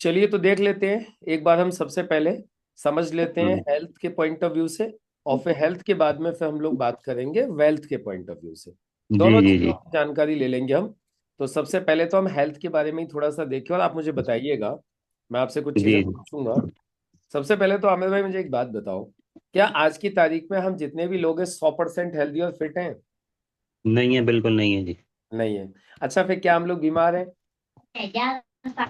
चलिए तो देख लेते हैं। एक बार हम सबसे पहले समझ लेते हैं हम्म, हेल्थ के पॉइंट ऑफ व्यू से, और फिर हेल्थ के बाद में फिर हम लोग बात करेंगे वेल्थ के पॉइंट ऑफ व्यू से। जी दोनों जी जी चीजों की जानकारी ले लेंगे हम। तो सबसे पहले तो हम हेल्थ के बारे में ही थोड़ा सा देखें और आप मुझे बताइएगा। मैं आपसे कुछ चीजें जी जी। पूछूंगा। सबसे पहले तो आमिर भाई मुझे एक बात बताओ। क्या आज की तारीख में हम जितने भी लोग हैं 100% हेल्दी और फिट हैं? नहीं है, बिल्कुल नहीं है जी। नहीं है। अच्छा, फिर क्या हम लोग बीमार हैं?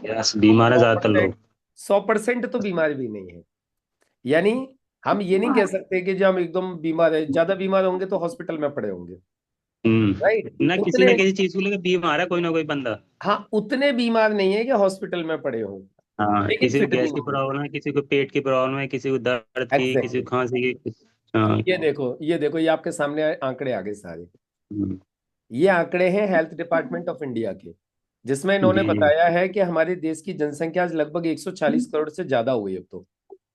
यस, बीमार है सौ ज्यादातर परसेंट लोग। 100% तो बीमार भी नहीं है। यानी हम ये नहीं कह सकते कि जो हम एकदम बीमार है, ज्यादा बीमार होंगे तो हॉस्पिटल में पड़े होंगे। राइट। ना उतने, किसी चीज को लेकर बीमार है कोई ना कोई बंदा। हाँ उतने बीमार नहीं है कि हॉस्पिटल में पड़े हों, हाँ, लेकिन किसी को फिट भी गैस की नहीं है। प्रॉब्लम है, किसी को पेट की प्रॉब्लम है, किसी को दर्द की, किसी एग्जैक्टली। को खांसी की। हाँ। ये देखो ये आपके सामने आंकड़े आ गए सारे। हम्म, ये आंकड़े हैं हेल्थ डिपार्टमेंट ऑफ इंडिया के, जिसमें इन्होंने जी जी। बताया है कि हमारे देश की जनसंख्या आज लगभग 140 करोड़ से ज्यादा हुई अब तो,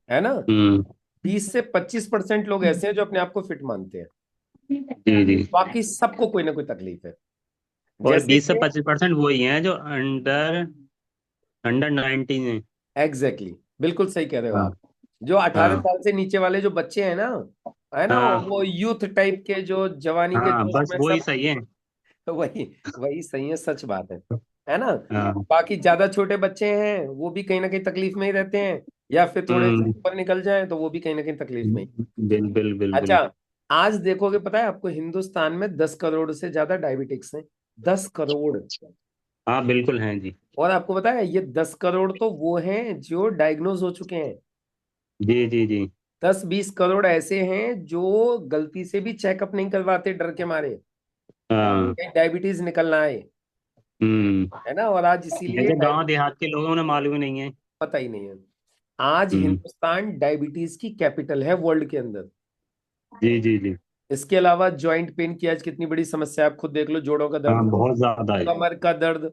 है ना। हम्म। 20 से 25% लोग ऐसे हैं जो अपने आप को फिट मानते हैं। जी जी। बाकी सबको कोई ना कोई तकलीफ है। और जैसे 20 से कि 25% वही हैं जो अंडर अंडर 19 है। एग्जैक्टली बिल्कुल सही कह रहे हो हाँ आप। जो 18 हाँ साल से नीचे वाले जो बच्चे हैं ना, है ना, हाँ वो यूथ टाइप के जो जवानी के हाँ, जोश बस में वही सब, सही है। वही वही सही है, सच बात है ना। हाँ। बाकी ज्यादा छोटे बच्चे हैं वो भी कहीं ना कहीं तकलीफ में ही रहते हैं, या फिर थोड़े से हम्म। ऊपर निकल जाए तो वो भी कहीं ना कहीं तकलीफ में ही। अच्छा, बिल्कुल। आज देखोगे पता है आपको, हिंदुस्तान में 10 करोड़ से ज्यादा डायबिटिक्स हैं। 10 करोड़। हाँ बिल्कुल हैं जी। और आपको पता है ये 10 करोड़ तो वो हैं जो डायग्नोज हो चुके हैं। जी जी जी। 10-20 करोड़ ऐसे हैं जो गलती से भी चेकअप नहीं करवाते डर के मारे, हाँ। कहीं डायबिटीज निकल ना आए, हम्म। है ना। और आज इसीलिए जैसे गांव देहात के लोगों ने मालूम ही नहीं है। पता ही नहीं है। आज हम्म। हिंदुस्तान डायबिटीज की कैपिटल है वर्ल्ड के अंदर। जी जी जी। इसके अलावा जॉइंट पेन की आज कितनी बड़ी समस्या है, आप खुद देख लो। जोड़ों का हाँ, दर्द, बहुत ज्यादा है। कमर का दर्द,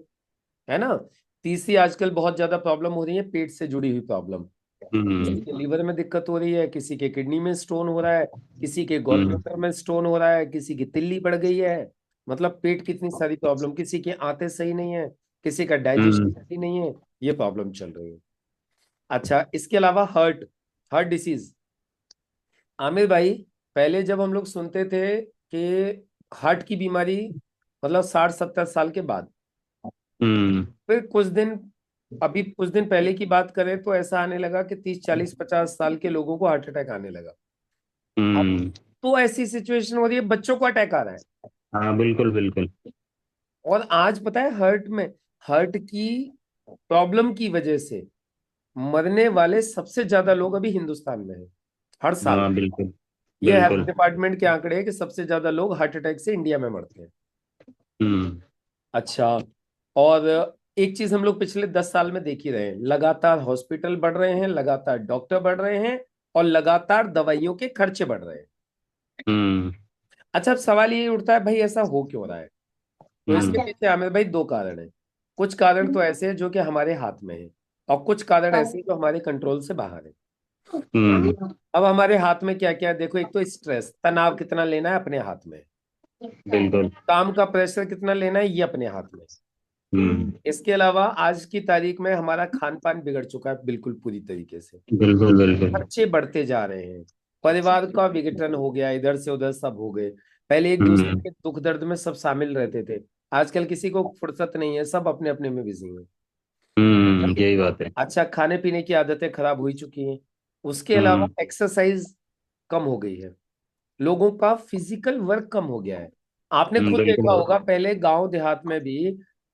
है ना। तीसरी आजकल बहुत ज्यादा प्रॉब्लम हो रही है पेट से जुड़ी हुई प्रॉब्लम। किसी हम्म के लीवर में दिक्कत हो रही है, किसी के किडनी में स्टोन हो रहा है, किसी के हम्म गॉलब्लैडर में स्टोन हो रहा है, किसी की तिल्ली बढ़ गई है। मतलब पेट कितनी सारी प्रॉब्लम, किसी के आंतें सही नहीं है, किसी का डाइजेशन हम्म सही नहीं है। ये प्रॉब्लम चल रही है। अच्छा, इसके अलावा हार्ट, हार्ट डिसीज। आमिर भाई, पहले जब हम लोग सुनते थे कि हार्ट की बीमारी, मतलब 60-70 साल के बाद, हम्म फिर कुछ दिन, अभी कुछ दिन पहले की बात करें तो ऐसा आने लगा कि 30-40-50 साल के लोगों को हार्ट अटैक आने लगा। अब हम्म। तो ऐसी सिचुएशन हो रही है बच्चों को अटैक आ रहा है। हाँ बिल्कुल बिल्कुल। और आज पता है हार्ट की प्रॉब्लम की वजह से मरने वाले सबसे ज्यादा लोग अभी हिंदुस्तान में हैं, हर साल। हाँ बिल्कुल ये हेल्थ बिल्कुल। डिपार्टमेंट के आंकड़े हैं कि सबसे ज्यादा लोग हार्ट अटैक से इंडिया में मरते हैं। हम्म अच्छा, और एक चीज हम लोग पिछले 10 साल में देख ही रहे हैं, लगातार हॉस्पिटल बढ़ रहे हैं, लगातार डॉक्टर बढ़ रहे हैं, और लगातार दवाइयों के खर्चे बढ़ रहे हैं। हम्म अच्छा, अब सवाल ये उठता है भाई ऐसा हो क्यों रहा है? तो इसके हम्म पीछे आमिर भाई दो कारण हैं। कुछ कारण तो ऐसे हैं जो कि हमारे हाथ में है, और कुछ कारण ऐसे हैं जो हमारे कंट्रोल से बाहर है। हम्म। अब हमारे हाथ में क्या क्या है देखो, एक तो स्ट्रेस, तनाव कितना लेना है अपने हाथ में है। बिल्कुल। काम का प्रेशर कितना लेना है ये अपने हाथ में है। हम्म। इसके अलावा आज की तारीख में हमारा खान पान बिगड़ चुका है बिल्कुल पूरी तरीके से। बिल्कुल बिल्कुल। खर्चे बढ़ते जा रहे हैं, परिवार का विघटन हो गया, इधर से उधर सब हो गए। पहले एक दूसरे हम्म के दुख दर्द में सब शामिल रहते थे, आजकल किसी को फुर्सत नहीं है, सब अपने अपने में बिजी हैं। यही बात है। अच्छा, खाने पीने की आदतें खराब हो ही चुकी हैं। उसके अलावा हम्म एक्सरसाइज कम हो गई है, लोगों का फिजिकल वर्क कम हो गया है। आपने खुद देखा बिल्कुल। होगा पहले गांव देहात में भी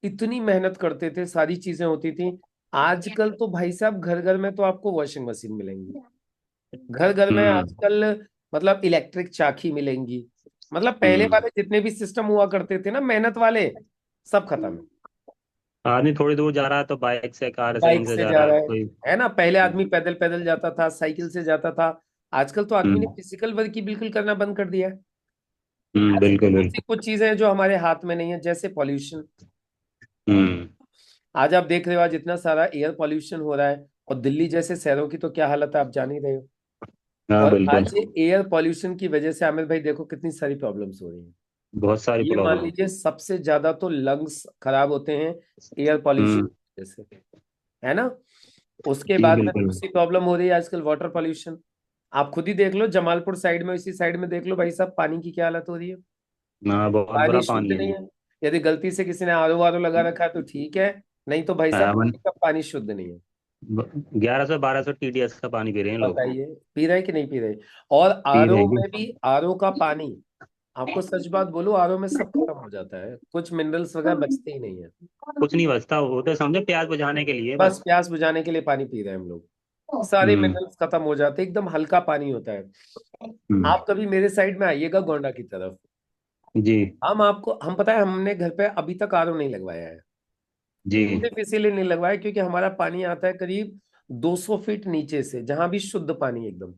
इतनी मेहनत करते थे, सारी चीजें होती थी। आजकल तो भाई साहब घर घर में तो आपको वॉशिंग मशीन मिलेंगी, घर घर में हम्म आजकल मतलब इलेक्ट्रिक चाकी मिलेंगी। मतलब पहले हम्म। वाले जितने भी सिस्टम हुआ करते थे ना मेहनत वाले, सब खत्म है। आदमी थोड़ी दूर जा रहा है तो बाइक से, कार से, बाइक इनसे से जा जा रहा है रहा कोई। है ना। पहले आदमी पैदल पैदल जाता था, साइकिल से जाता था। आजकल तो आदमी ने हम्म फिजिकल वर्क ही बिल्कुल करना बंद कर दिया है। बिल्कुल ऐसी बिल्कुल। कुछ चीजें हैं जो हमारे हाथ में नहीं है, जैसे पॉल्यूशन। हम्म। आज आप देख रहे हो आज इतना सारा एयर पॉल्यूशन हो रहा है, और दिल्ली जैसे शहरों की तो क्या हालत है आप जान ही रहे हो। हाँ और बिल्कुल। आज एयर पॉल्यूशन की वजह से आमिर भाई देखो कितनी सारी प्रॉब्लम्स हो रही हैं। बहुत सारी ये मान प्रॉब्लम। लीजिए सबसे ज्यादा तो लंग्स खराब होते हैं एयर पॉल्यूशन हम्म की वजह से, है ना। उसके जी बाद में बिल्कुल। दूसरी प्रॉब्लम हो रही है आजकल वाटर पॉल्यूशन। आप खुद ही देख लो, जमालपुर साइड में, इसी साइड में देख लो भाई साहब, पानी की क्या हालत हो रही है। हाँ बहुत पानी बुरा शुद्ध पानी है नहीं जी। है। यदि गलती से किसी ने आरओ वारो लगा रखा है तो ठीक है, नहीं तो भाई साहब वन पीने का पानी शुद्ध नहीं है। 1100 1200 TDS का पानी पी रहे हैं लोग। बताइए, पी रहे कि नहीं पी रहे। और पी रहे आरओ हैं जी। में भी, आरओ का पानी, आपको सच बात बोलूं, आरओ में सब खत्म हो जाता है, कुछ मिनरल्स वगैरह बचते ही नहीं है। कुछ नहीं बचता, वो तो समझो प्याज बुझाने के लिए बस बस। प्यास बुझाने के लिए पानी पी रहे हैं हम लोग। सारे हम्म। मिनरल्स खत्म हो जाते हैं, एकदम हल्का पानी होता है। हम्म। आप कभी मेरे साइड में आइएगा गोंडा की तरफ, जी। हम पता है, हमने घर पे अभी तक आरओ नहीं लगवाया है। जी। सिर्फ इसीलिए नहीं लगवाया क्योंकि हमारा पानी आता है करीब 200 फीट नीचे से, जहां भी शुद्ध पानी एकदम।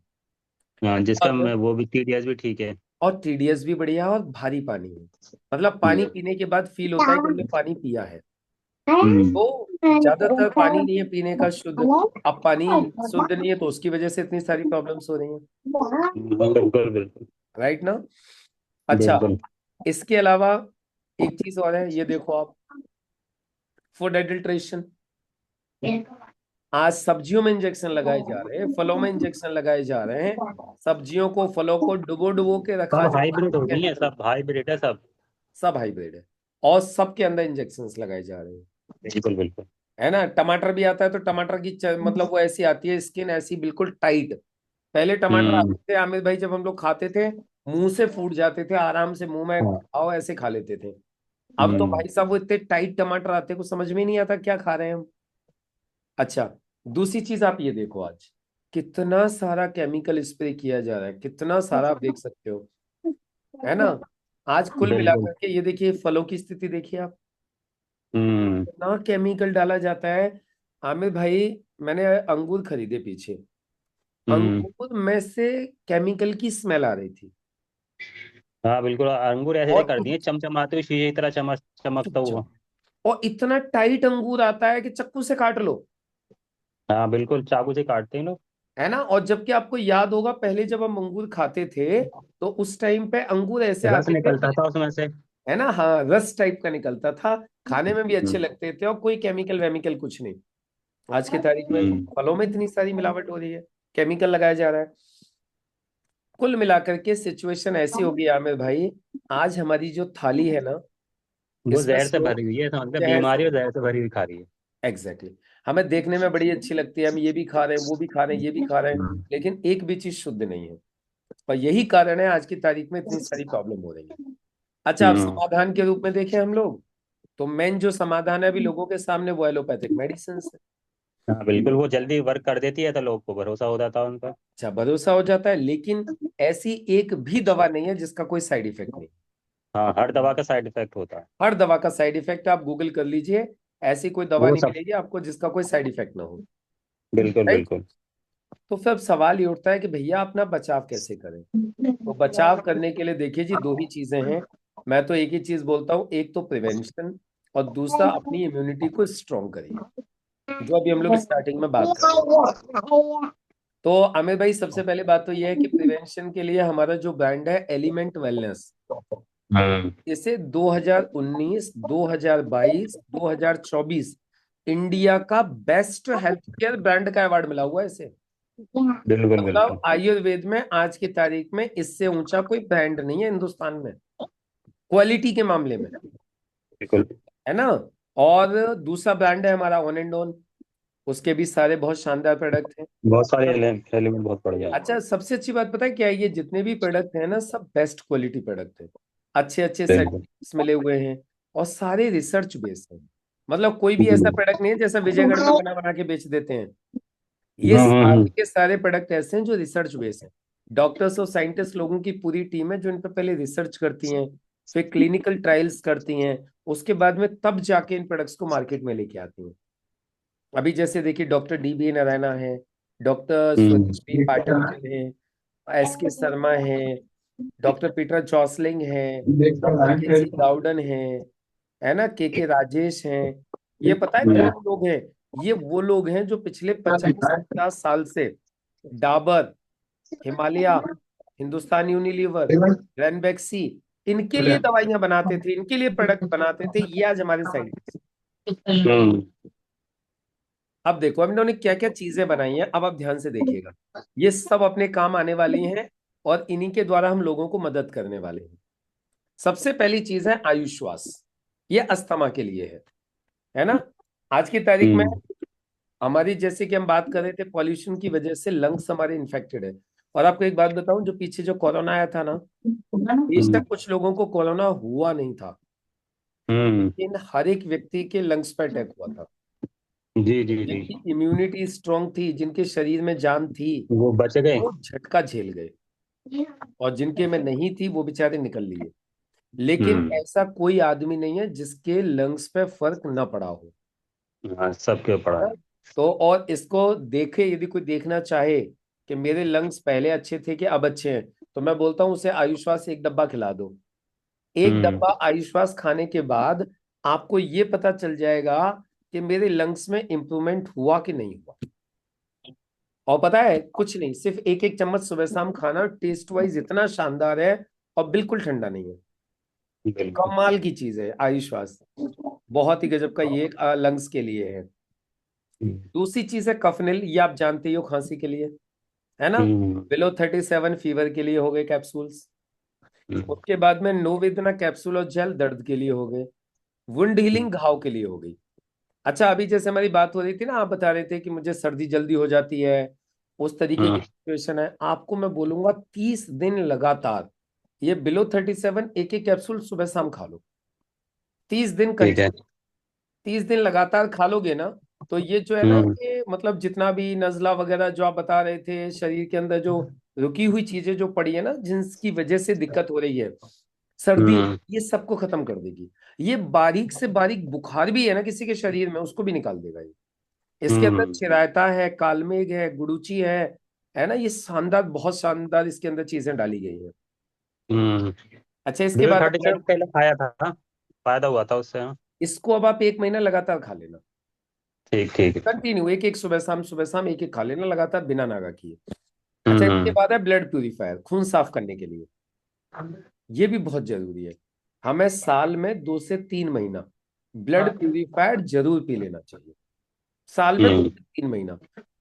हाँ जिसका और वो भी TDS भी ठीक है। टीडीएस भी बढ़िया है और भारी पानी है। मतलब पानी हम्म। पीने के बाद फील होता है कि हमने पानी पिया है। हम्म। तो ज्यादातर पानी नहीं है पीने का शुद्ध। अब पानी शुद्ध नहीं है तो उसकी वजह से इतनी सारी प्रॉब्लम्स हो रही हैं। बिल्कुल बिल्कुल। राइट ना। अच्छा, बिल्कुल। इसके अलावा एक चीज और है, ये देखो आप, फूड एडल्ट्रेशन। आज सब्जियों में इंजेक्शन लगाए जा रहे हैं, फलों में इंजेक्शन लगाए जा रहे हैं। सब्जियों को, फलों को डुबो डुबो के रखा सब जा रहा हाइब्रिड है हो गई है, केमिकल। सब हाइब्रिड है सब। सब हाइब्रिड है। और सबके अंदर इंजेक्शंस लगाए जा रहे हैं। बिल्कुल बिल्कुल। है ना। टमाटर भी आता है तो टमाटर की मतलब वो ऐसी आती है, स्किन ऐसी बिल्कुल टाइट। पहले टमाटर हम्म। आते थे आमिर भाई, जब हम लोग खाते थे मुंह से फूट जाते थे, आराम से मुंह में हाँ। खाओ ऐसे खा लेते थे। अब तो हम्म। भाई साहब वो इतने टाइट टमाटर आते हैं, कुछ समझ में ही नहीं आता क्या खा रहे हैं हम। अच्छा, दूसरी चीज आप ये देखो, आज कितना सारा केमिकल स्प्रे किया जा रहा है, कितना सारा आप देख सकते हो। है ना। आज कुल बिल्कुल। मिलाकर के ये देखिए, फलों की स्थिति देखिए आप, हम्म। कितना केमिकल डाला जाता है। आमिर भाई, मैंने अंगूर खरीदे पीछे, हम्म। अंगूर में से केमिकल की स्मेल आ रही थी। हाँ बिल्कुल, अंगूर ऐसे ऐसे और कर दिए कुछ चमचमाते हुए शीशे की तरह चमकता हुआ। और इतना टाइट अंगूर आता है कि चक्कू से काट लो। हाँ बिल्कुल, चाकू से काटते हैं लोग। है ना। और जबकि आपको याद होगा, पहले जब हम अंगूर खाते थे तो उस टाइम पे अंगूर ऐसे रस आते थे। निकलता था उसमें से। है ना, हाँ, रस टाइप का निकलता था। खाने में भी अच्छे हम्म। लगते थे और कोई केमिकल वेमिकल कुछ नहीं। आज की तारीख में हम्म। फलों में इतनी सारी मिलावट हो रही है, केमिकल लगाया जा रहा है। कुल मिलाकर के सिचुएशन ऐसी हो गई आमिर भाई, आज हमारी जो थाली है ना, वो इसमें जहर से सो भरी हुई है, समझ लो जहर से बीमारी और भरी। जहर से भरी हुई खा रही है। Exactly exactly। हमें देखने में बड़ी अच्छी लगती है, हम ये भी खा रहे हैं, वो भी खा रहे हैं, ये भी खा रहे हैं, हम्म। लेकिन एक भी चीज शुद्ध नहीं है। और यही कारण है आज की तारीख में इतनी सारी प्रॉब्लम हो रही है। अच्छा, अब हम्म। समाधान के रूप में देखें हम लोग, तो मेन जो समाधान है अभी लोगों के सामने वो एलोपैथिक मेडिसिन है। हाँ बिल्कुल, वो जल्दी वर्क कर देती है तो लोग को भरोसा हो जाता है उन पर। अच्छा, भरोसा हो जाता है, लेकिन ऐसी एक भी दवा नहीं है जिसका कोई साइड इफेक्ट नहीं। हाँ हर दवा का साइड इफेक्ट होता है। हर दवा का साइड इफेक्ट, आप गूगल कर लीजिए, ऐसी कोई दवा वो नहीं सब। मिलेगी आपको जिसका कोई साइड इफेक्ट ना हो। बिल्कुल राइट। बिल्कुल। तो फिर अब सवाल ये उठता है कि भैया अपना बचाव कैसे करें। तो बचाव करने के लिए देखिए जी, दो ही चीजें हैं। मैं तो एक ही चीज बोलता हूँ, एक तो प्रिवेंशन, और दूसरा अपनी इम्यूनिटी को स्ट्रॉन्ग करिए, जो अभी हम लोग स्टार्टिंग में बात कर रहे थे। तो आमिर भाई, सबसे पहले बात तो यह है कि प्रिवेंशन के लिए हमारा जो ब्रांड है एलिमेंट वेलनेस, हम्म। इसे 2019, 2022, 2024 इंडिया का बेस्ट हेल्थ केयर ब्रांड का अवार्ड मिला हुआ है इसे। बिल्कुल मतलब बिल्कुल। आयुर्वेद में आज की तारीख में इससे ऊंचा कोई ब्रांड नहीं है हिंदुस्तान में, क्वालिटी के मामले में। बिल्कुल। है ना। और दूसरा ब्रांड है हमारा ऑन एंड ऑन, उसके भी सारे बहुत शानदार प्रोडक्ट हैं। बहुत सारे एलिमेंट बहुत बढ़िया है। अच्छा, सबसे अच्छी बात पता है क्या है, ये जितने भी प्रोडक्ट हैं ना, सब बेस्ट क्वालिटी प्रोडक्ट हैं, अच्छे अच्छे बिल्कुल। सर्टिफिकेट्स मिले हुए हैं, और सारे रिसर्च बेस्ड हैं। मतलब कोई भी ऐसा हम्म। प्रोडक्ट नहीं है जैसा विजयगढ़ में बना बना के बेच देते हैं। ये हम्म। सारे के सारे प्रोडक्ट ऐसे हैं जो रिसर्च बेस्ड हैं। डॉक्टर्स और साइंटिस्ट लोगों की पूरी टीम है जो इन पर पहले रिसर्च करती हैं, फिर क्लिनिकल ट्रायल्स करती हैं, उसके बाद में तब जाके इन प्रोडक्ट्स को मार्केट में लेके आती हैं। अभी जैसे देखिए, डॉक्टर DB नारायणा है, डॉक्टर हम्म। सुरेश पी पाटलकर हैं, SK शर्मा हैं, डॉक्टर पीटर जॉसलिंग हैं, डॉक्टर KC गाउडन हैं, है ना, के राजेश हैं। ये पता है हम्म। कौन लोग हैं। ये वो लोग हैं जो पिछले 50-50 साल से डाबर, हिमालय, हिंदुस्तान यूनिलीवर, रैनबैक्सी, इनके लिए दवाइयां बनाते थे, इनके लिए प्रोडक्ट बनाते थे, ये आज हमारे साइंटिस्ट। हम्म। अब देखो, हम इन्होंने क्या क्या चीजें बनाई हैं, अब आप ध्यान से देखिएगा। ये सब अपने काम आने वाली हैं और इन्हीं के द्वारा हम लोगों को मदद करने वाले हैं। सबसे पहली चीज है आयुश्वास। ये अस्थमा के लिए है ना। आज की तारीख में हम्म हमारी, जैसे कि हम बात कर रहे थे, पॉल्यूशन की वजह से लंग्स हमारे इन्फेक्टेड है। और आपको एक बात बताऊं, जो पीछे जो कोरोना आया था ना, हम्म बेशक कुछ लोगों को कोरोना हुआ नहीं था, हम्म। लेकिन हर एक व्यक्ति के लंग्स पर अटैक हुआ था। जी जी जी। जिनकी इम्यूनिटी स्ट्रांग थी, जिनके शरीर में जान थी, वो बच गए। वो झटका झेल गए। और जिनके में नहीं थी वो बेचारे निकल लिए। लेकिन हम्म। ऐसा कोई आदमी नहीं है जिसके लंग्स पे फर्क ना पड़ा हो। हाँ, सबके पड़ा हाँ? है। तो और इसको देखे, यदि कोई देखना चाहे कि मेरे लंग्स पहले अच्छे थे कि अब अच्छे हैं, तो मैं बोलता हूँ उसे आयुष्वास एक डब्बा खिला दो। एक हम्म। डब्बा आयुष्वास खाने के बाद आपको ये पता चल जाएगा कि मेरे लंग्स में इंप्रूवमेंट हुआ कि नहीं हुआ। और पता है, कुछ नहीं, सिर्फ एक एक चम्मच सुबह शाम खाना, टेस्ट वाइज इतना शानदार है। और बिल्कुल ठंडा नहीं है। बिल्कुल। कमाल की चीज है आयुश्वास। बहुत ही गजब का ये लंग्स के लिए है। हम्म दूसरी चीज है कफनिल, ये आप जानते ही हो, खांसी के लिए, है ना। हम्म बिलो 37 फीवर के लिए हो गए कैप्सूल्स। हम्म उसके बाद में नोवेदना कैप्सूल और जेल दर्द के लिए हो गए। वुंड हीलिंग घाव के लिए हो गई। अच्छा, अभी जैसे हमारी बात हो रही थी ना, आप बता रहे थे कि मुझे सर्दी जल्दी हो जाती है, उस तरीके की हम्म। सिचुएशन है, आपको मैं बोलूंगा 30 दिन लगातार ये बिलो 37 एक एक कैप्सूल सुबह शाम खा लो। 30 दिन ठीक है। कंटिन्यू। 30 दिन लगातार खा लोगे ना, तो ये जो है ना, हम्म ये मतलब जितना भी नजला वगैरह जो आप बता रहे थे, शरीर के अंदर जो रुकी हुई चीजें जो पड़ी है ना, जिसकी वजह से दिक्कत हो रही है, सर्दी, हम्म ये सबको खत्म कर देगी। ये बारीक से बारीक बुखार भी है ना किसी के शरीर में, उसको भी निकाल देगा ये। इसके अंदर हम्म चिरायता है, कालमेघ है, गुडुचि है ना। ये शानदार, बहुत शानदार इसके अंदर चीजें डाली गई हैं। हम्म। अच्छा, इसके बिलो बाद 37 पहले खाया था, फायदा हुआ था उससे, हाँ। इसको अब आप 1 महीना लगातार खा लेना। ठीक ठीक है। कंटिन्यू एक एक सुबह शाम एक एक खा लेना लगातार, बिना नागा किए। अच्छा, इसके हम्म बाद है ब्लड प्यूरिफायर, खून साफ करने के लिए। ये भी बहुत जरूरी है। हमें साल में 2 से 3 महीना ब्लड प्यूरिफायर जरूर पी लेना चाहिए। साल में दो हम्म। से तीन महीना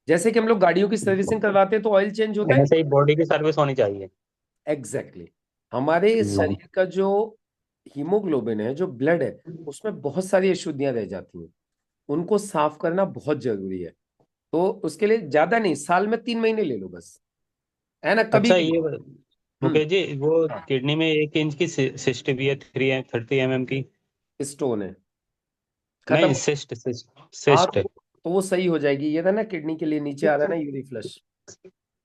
जैसे कि हम लोग गाड़ियों की सर्विसिंग करवाते हैं तो ऑयल चेंज होता है। ऐसे ही बॉडी की सर्विस होनी चाहिए। Exactly exactly. हमारे हम्म शरीर का जो हीमोग्लोबिन है, जो ब्लड है, उसमें बहुत सारी अशुद्धियां रह जाती हैं। उनको साफ करना बहुत जरूरी है। तो उसके लिए ज्यादा नहीं, साल में 3 महीने ले लो बस, है ना, कभी अच्छा, भी। ये हम्म। मुकेश जी, वो हाँ, किडनी में 1 इंच की सिस्ट भी है, 30 mm की। स्टोन है, खत्म नहीं, हो। सिस्ट सिस्ट हाँ, सिस्ट। तो वो सही हो जाएगी। ये था ना, किडनी के लिए नीचे आ रहा है ना यूरी फ्लश।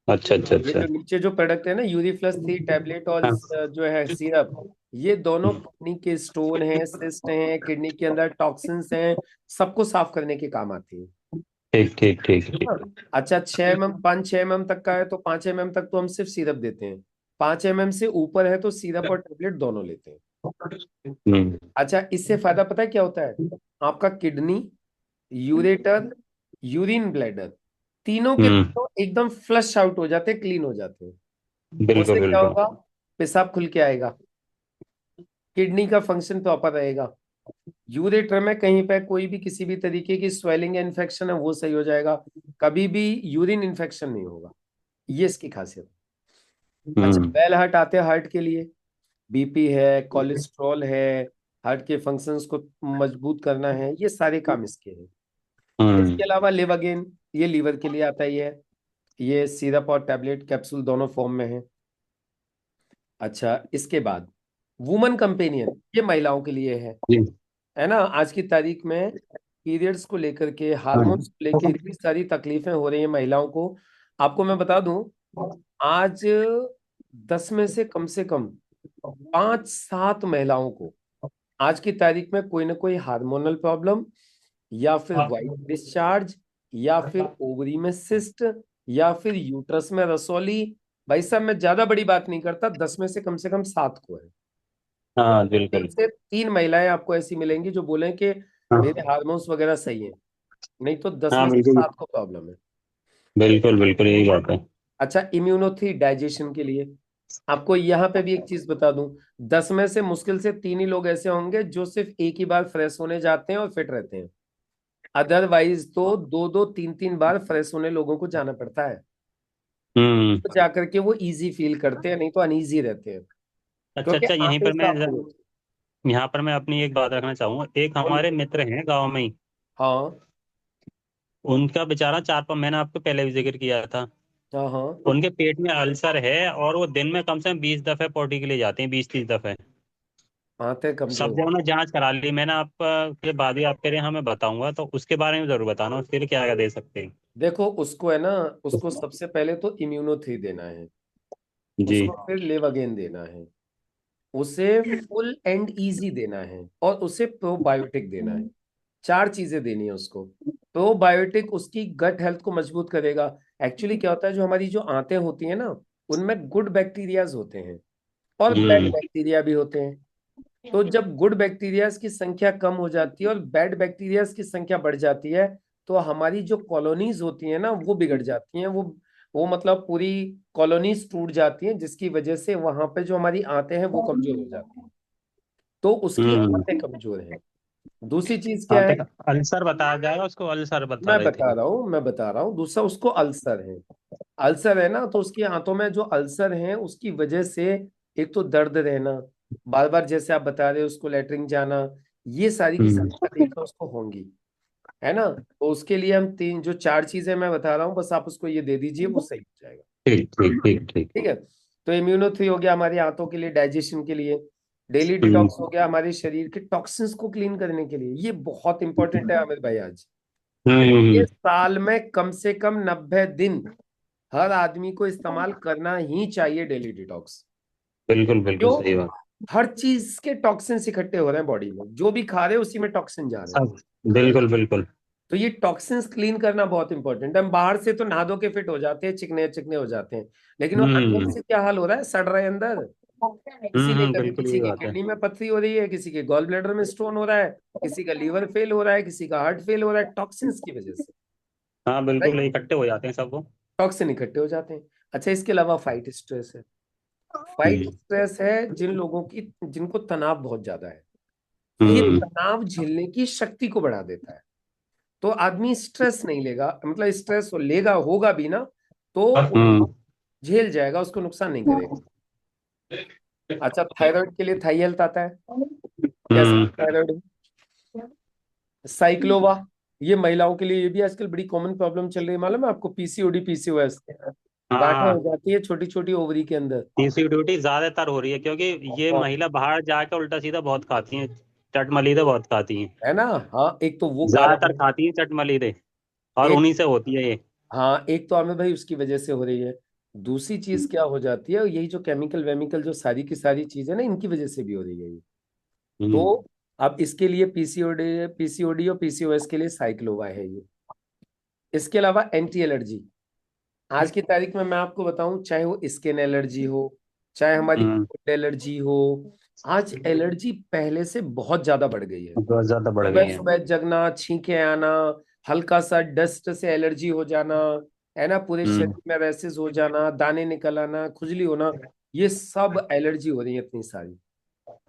अच्छा अच्छा ये अच्छा। जो नीचे जो प्रोडक्ट है ना, यूरी फ्लश 3 टैबलेट और हाँ। जो है सिरप, ये दोनों किडनी के स्टोन हैं, सिस्ट हैं, किडनी के अंदर टॉक्सिन्स हैं, सबको साफ करने के काम आती है। ठीक ठीक ठीक हाँ। ठीक। अच्छा, 6 mm, 5-6 mm तक का है तो 5 mm तक तो हम सिर्फ सिरप देते हैं। 5 mm से ऊपर है तो सिरप और टेबलेट दोनों लेते हैं। हम्म अच्छा, इससे फायदा पता है क्या होता है? आपका किडनी, यूरेटर, यूरिन ब्लैडर, तीनों के हम्म। तीनों एकदम फ्लश आउट हो जाते हैं, क्लीन हो जाते हैं। बिल्कुल उससे क्या बिल्कुल। होगा? पेशाब खुल के आएगा, किडनी का फंक्शन प्रॉपर रहेगा, यूरेटर में कहीं पे कोई भी किसी भी तरीके की स्वेलिंग या इन्फेक्शन है वो सही हो जाएगा, कभी भी यूरिन इन्फेक्शन नहीं होगा। ये इसकी खासियत है। अच्छा, हम्म बेल हार्ट आते हैं हार्ट के लिए। बीपी है, कोलेस्ट्रॉल है, हार्ट के फंक्शंस को मजबूत करना है, ये सारे काम इसके हैं। हम्म इसके अलावा लिवागेन, ये लीवर के लिए आता ही है। ये सिरप और टैबलेट कैप्सूल दोनों फॉर्म में है। अच्छा, इसके बाद वुमन कंपेनियन, ये महिलाओं के लिए जी। है ना। आज की तारीख में पीरियड्स को लेकर के, हाँ। हार्मोन्स को लेकर इतनी सारी तकलीफें हो रही हैं महिलाओं को। आपको मैं बता दूं, आज 10 में से कम 5-7 महिलाओं को आज की तारीख में कोई ना कोई हार्मोनल प्रॉब्लम, या फिर वाइट डिस्चार्ज, या फिर ओवरी में सिस्ट, या फिर यूट्रस में रसौली। भाई साहब, मैं ज्यादा बड़ी बात नहीं करता, 10 में से कम 7 को है। हाँ तीन बिल्कुल। से तीन महिलाएं आपको ऐसी मिलेंगी जो बोले कि मेरे हाँ हार्मोन्स वगैरह सही है। नहीं तो दस हाँ में से बिल्कुल। सात को प्रॉब्लम है। बिल्कुल बिल्कुल यही बात है। अच्छा, इम्यूनोथ्री डाइजेशन के लिए आपको यहाँ पे भी एक चीज बता दूं, 10 में से मुश्किल से 3 ही लोग ऐसे होंगे जो सिर्फ एक ही बार फ्रेश होने जाते हैं और फिट रहते हैं। अदरवाइज तो 2-2 3-3 बार फ्रेश होने लोगों को जाना पड़ता है, हम्म। तो जाकर के वो इजी फील करते हैं, नहीं तो अनईजी रहते हैं, अच्छा क्योंकि अच्छा, यहीं आंखें पर मैं साफ नहीं होती। यहाँ पर मैं अपनी एक बात रखना चाहूंगा। एक बोलिए। हमारे मित्र हैं गांव में ही, हाँ उनका बेचारा चार पाँच, मैंने आपको पहले भी जिक्र किया था, हाँ हाँ। उनके पेट में अल्सर है और वो दिन में कम से कम 20 दफे पोटी के लिए जाते हैं, 20 30 दफे। आंखें सब कमजोर। जगह मैं जांच करा ली मैंने, आपका के बाद ही आप कह रहे हैं हाँ मैं बताऊंगा, तो उसके बारे में जरूर बताना, उसके लिए क्या क्या दे सकते हैं। देखो उसको है ना, उसको सबसे पहले तो इम्यूनो 3 देना है, जी। उसको फिर लेवागेन देना है, उसे फुल एंड इजी देना है, और उसे प्रोबायोटिक देना है। 4 चीजें देनी है उसको। प्रोबायोटिक उसकी गट हेल्थ को मजबूत करेगा। एक्चुअली क्या होता है, जो हमारी जो आंतें होती हैं ना, उनमें गुड बैक्टीरियाज होते हैं और बैड हम्म बैक्टीरिया भी होते हैं। तो जब गुड बैक्टीरियाज की संख्या कम हो जाती है और बैड बैक्टीरियाज की संख्या बढ़ जाती है, तो हमारी जो कॉलोनीज होती हैं ना वो बिगड़ जाती हैं, वो मतलब पूरी कॉलोनीज टूट जाती हैं, जिसकी वजह से वहां पे जो हमारी आंतें हैं वो कमजोर हो जाती हैं। तो उसकी हम्म। आंतें कमजोर हैं। दूसरी चीज हाँ क्या है, तक अल्सर बताया जाएगा उसको, अल्सर बता मैं रहे थे। बता रहा हूँ, मैं बता रहा हूँ। दूसरा, उसको अल्सर है। अल्सर है ना, तो उसकी आंतों में जो अल्सर है उसकी वजह से एक तो दर्द रहना, बार बार जैसे आप बता रहे हो उसको लेटरिन जाना, ये सारी की हम्म। सारी तकलीफें उसको होंगी, है ना। तो उसके लिए हम 4 चीजें मैं बता रहा हूँ, बस आप उसको ये दे दीजिए, वो सही हो जाएगा। ठीक ठीक ठीक ठीक। ठीक है। तो इम्यूनो 3 हो गया हमारी आंतों के लिए, डाइजेशन के लिए। डेली हम्म डिटॉक्स हो गया हमारे शरीर के टॉक्सिन्स को क्लीन करने के लिए। ये बहुत इंपॉर्टेंट है आमिर भाई आज। ये हम्म। साल में कम से कम 90 दिन हर आदमी को इस्तेमाल करना ही चाहिए, डेली डिटॉक्स। बिल्कुल बिल्कुल क्यों? सही बात। हर चीज के टॉक्सिन्स इकट्ठे हो रहे हैं बॉडी में, जो भी खा रहे हैं उसी में टॉक्सिन जा रहे हैं। सब। बिल्कुल बिल्कुल। तो ये टॉक्सिन्स क्लीन करना बहुत इंपॉर्टेंट है। हम बाहर से तो नहा धो के फिट हो जाते हैं, चिकने चिकने हो जाते हैं, लेकिन वो अंदर हम्म से क्या हाल हो रहा है, सड़ रहे हैं अंदर। इसीलिए कभी बिल्कुल किसी यही की बात है। किडनी में पथरी हो रही है, किसी के गॉल ब्लैडर में स्टोन हो रहा है, किसी का लीवर फेल हो रहा है, किसी का हार्ट फेल हो रहा है, टॉक्सिन्स की वजह से। हाँ राइट। बिल्कुल, इकट्ठे हो जाते हैं सब वो। टॉक्सिन इकट्ठे हो जाते हैं। अच्छा, इसके अलावा फाइट स्ट्रेस है। फाइट जी। स्ट्रेस है जिन लोगों की, जिनको तनाव बहुत ज्यादा है, ये हम्म तनाव झेलने की शक्ति को बढ़ा देता है। तो आदमी स्ट्रेस नहीं लेगा, मतलब स्ट्रेस लेगा, होगा भी ना, तो हम्म झेल जाएगा, उसको नुकसान नहीं करेगा। अच्छा, थायराइड के लिए थाई हेल्थ आता है। कैसा हम्म। थायराइड? साइक्लोवा, ये महिलाओं के लिए, ये भी आजकल बड़ी कॉमन प्रॉब्लम चल रही है, मालूम है आपको? पीसीओडी, पीसीओएस, गांठें हो हाँ, जाती है छोटी छोटी ओवरी के अंदर। तीसरी ड्यूटी ज्यादातर हो रही है क्योंकि ये बहुत, महिला बाहर जाके उल्टा सीधा बहुत खाती हैं, चटमलीदे बहुत खाती हैं, है ना। हाँ, एक तो वो ज्यादातर कारण खाती हैं चटमलीदे, और है। उन्हीं से होती है ये। हाँ, एक तो आमिर भाई उसकी वजह से हो रही है। दूसरी चीज क्या हो जाती है, यही जो केमिकल वेमिकल जो सारी की सारी चीजें ना, इनकी वजह से भी हो रही है ये। हम्म तो अब इसके लिए पीसीओडी, पीसीओडी और पीसीओएस के लिए साइक्लोवा है ये। इसके अलावा एंटी एलर्जी, आज की तारीख में मैं आपको बताऊं, चाहे वो स्किन एलर्जी हो, चाहे हमारी हम्म। फूड एलर्जी हो, आज एलर्जी पहले से बहुत ज्यादा बढ़ गई है। बहुत ज्यादा बढ़ गई सुबह है। सुबह जगना, छींके आना, हल्का सा डस्ट से एलर्जी हो जाना, है ना, पूरे हम्म शरीर में रैसेस हो जाना, दाने निकल आना, खुजली होना, ये सब एलर्जी हो रही है इतनी सारी,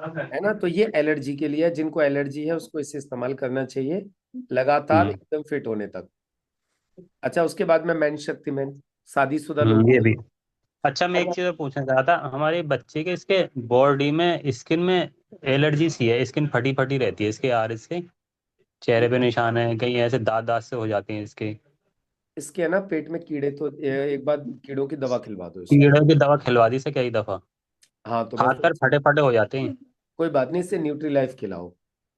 है ना। तो ये एलर्जी के लिए है, जिनको एलर्जी है उसको इसे इस्तेमाल करना चाहिए लगातार हम्म एकदम फिट होने तक। अच्छा, उसके बाद में मैन शक्तिमान, शादीशुदा लोगों ये के भी। लिए। अच्छा, मैं एक अगर चीज और पूछना चाह रहा था, हमारे बच्चे के इसके बॉडी में, स्किन में एलर्जी सी है, स्किन फटी फटी रहती है इसके, यार इसके चेहरे पे निशान है, कहीं ऐसे दाग दाग से हो जाते हैं इसके। इसके है ना पेट में कीड़े, तो एक बार कीड़ों की दवा खिलवा दो इसको। कीड़े की दवा खिलवा दी से कई दफा, हाँ, तो हाथ बस पैर फटे फटे हो जाते हैं। कोई बात नहीं, इसे न्यूट्री लाइफ खिलाओ।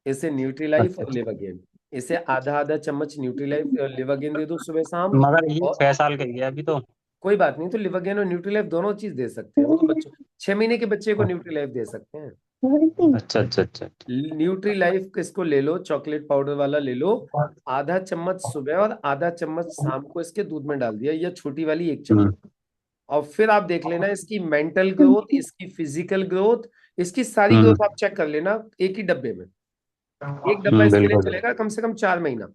इसे न्यूट्री लाइफ अच्छा और अच्छा। लिवागेन, इसे आधा आधा चम्मच न्यूट्री लाइफ लिवागेन दे दो सुबह शाम। मगर ये और 6 साल का ही है अभी तो। कोई बात नहीं, तो लिवागेन और न्यूट्री लाइफ दोनों चीज दे सकते हैं, वो तो बच्चों, 6 महीने के बच्चे को न्यूट्री लाइफ दे सकते हैं। अच्छा अच्छा अच्छा न्यूट्री लाइफ इसको ले लो, चॉकलेट पाउडर वाला ले लो। आधा चम्मच सुबह और आधा चम्मच शाम को इसके दूध में डाल दिया, या छोटी वाली 1 चम्मच। हम्म और फिर आप देख लेना इसकी मेंटल ग्रोथ, इसकी फिजिकल ग्रोथ, इसकी सारी हम्म ग्रोथ आप चेक कर लेना एक ही डब्बे में। एक डब्बा इसके लिए बिल्कुल। चलेगा कम से कम 4 महीना,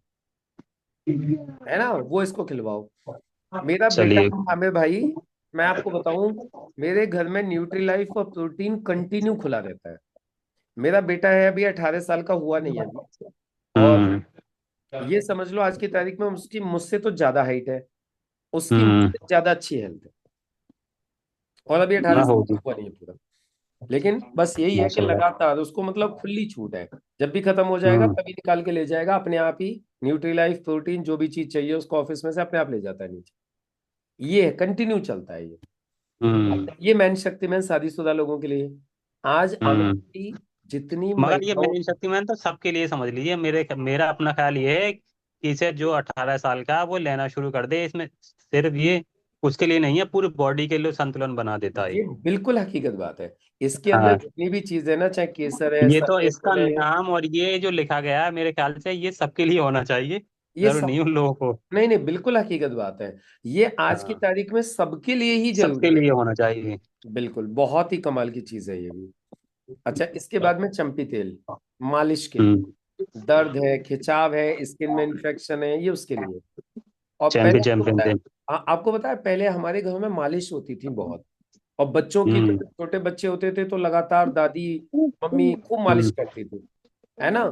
है ना। वो इसको खिलवाओ। मेरा बेटा चलिए। आमिर भाई, मैं आपको बताऊं, मेरे घर में न्यूट्री लाइफ और प्रोटीन कंटिन्यू खुला रहता है। मेरा बेटा है, अभी 18 साल का हुआ नहीं है अभी। और हम्म ये समझ लो आज की तारीख में उसकी मुझसे तो ज्यादा हाइट है, उसकी हम्म। मुझसे ज्यादा अच्छी हेल्थ है, और अभी ना 18 साल होगी। का हुआ नहीं है पूरा। लेकिन बस यही है कि माशाल्लाह। लगातार उसको मतलब खुली छूट है, जब भी खत्म हो जाएगा हम्म। तभी निकाल के ले जाएगा अपने आप ही। न्यूट्रीलाइफ प्रोटीन जो भी चीज चाहिए उसको ऑफिस में से अपने आप ले जाता है नीचे। ये कंटिन्यू चलता है ये। हम्म। अच्छा, ये मैन शक्तिमान शादीशुदा लोगों के लिए। आज हम्म। अमेरिकी जितनी मगर ये महिलाओं, मेन शक्तिमान तो सबके लिए समझ लीजिए, मेरा अपना ख्याल ये है कि इसे जो 18 साल का है, वो लेना शुरू कर दे। इसमें सिर्फ ये उसके लिए नहीं है, पूरी बॉडी के लिए संतुलन बना देता है। ये बिल्कुल हकीकत बात है। इसके अंदर हाँ। जितनी भी चीजें है ना, चाहे केसर है, ये तो इसका सफेद है, नाम और ये जो लिखा गया है, मेरे ख्याल से ये सबके लिए होना चाहिए, ये जरूर सब, नहीं उन लोगों को। नहीं नहीं बिल्कुल हकीकत बात है। ये आज की हाँ, तारीख में सबके लिए ही सबके जरूरी है। लिए होना चाहिए। बिल्कुल, बहुत ही कमाल की चीज है ये भी। अच्छा, इसके बाद में चंपी तेल, मालिश के लिए। हम्म। दर्द है, खिंचाव है, स्किन में इन्फेक्शन है, ये उसके लिए। और पहले चैंपियन आपको चैंपियन पता है, थे। आपको पता है पहले हमारे घरों में मालिश होती थी बहुत। और बच्चों की तो हम्म। जब छोटे बच्चे होते थे तो लगातार दादी मम्मी खूब मालिश हम्म। करती थी, है ना।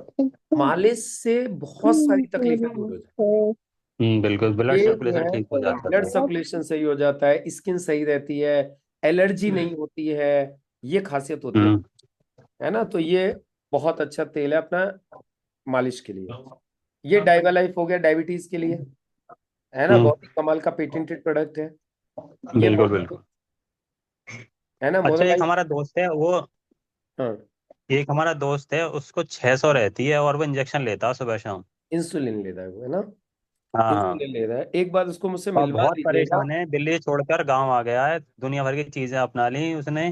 मालिश से बहुत सारी तकलीफें दूर हो जाती बिल्कुल, ब्लड हैं। एक जो सर्कुलेशन है ठीक हो जाता ब्लड था। सर्कुलेशन सही हो जाता है, स्किन सही रहती है, एलर्जी नहीं होती है, ये खासियत होती हम्म। है ना। तो ये बहुत अच्छा तेल है अपना मालिश के लिए। ये डाइवा लाइफ हो गया डायबिटीज के लिए, है ना, हम्म। बहुत ही कमाल का पेटेंटेड प्रोडक्ट है। ये बिल्कुल मोनो, बिल्कुल। है ना, मोनो अच्छा, एक लाइफ। हमारा दोस्त है वो, हाँ, एक हमारा दोस्त है उसको 600 रहती है, और वो इंजेक्शन लेता है सुबह शाम। इंसुलिन ले रहा है वो, है ना। हाँ हाँ। इंसुलिन ले रहा है, एक बार उसको मुझसे और मिलवा बहुत दीजिएगा। परेशान है, दिल्ली छोड़कर गांव आ गया है, दुनिया भर की चीजें अपना ली उसने,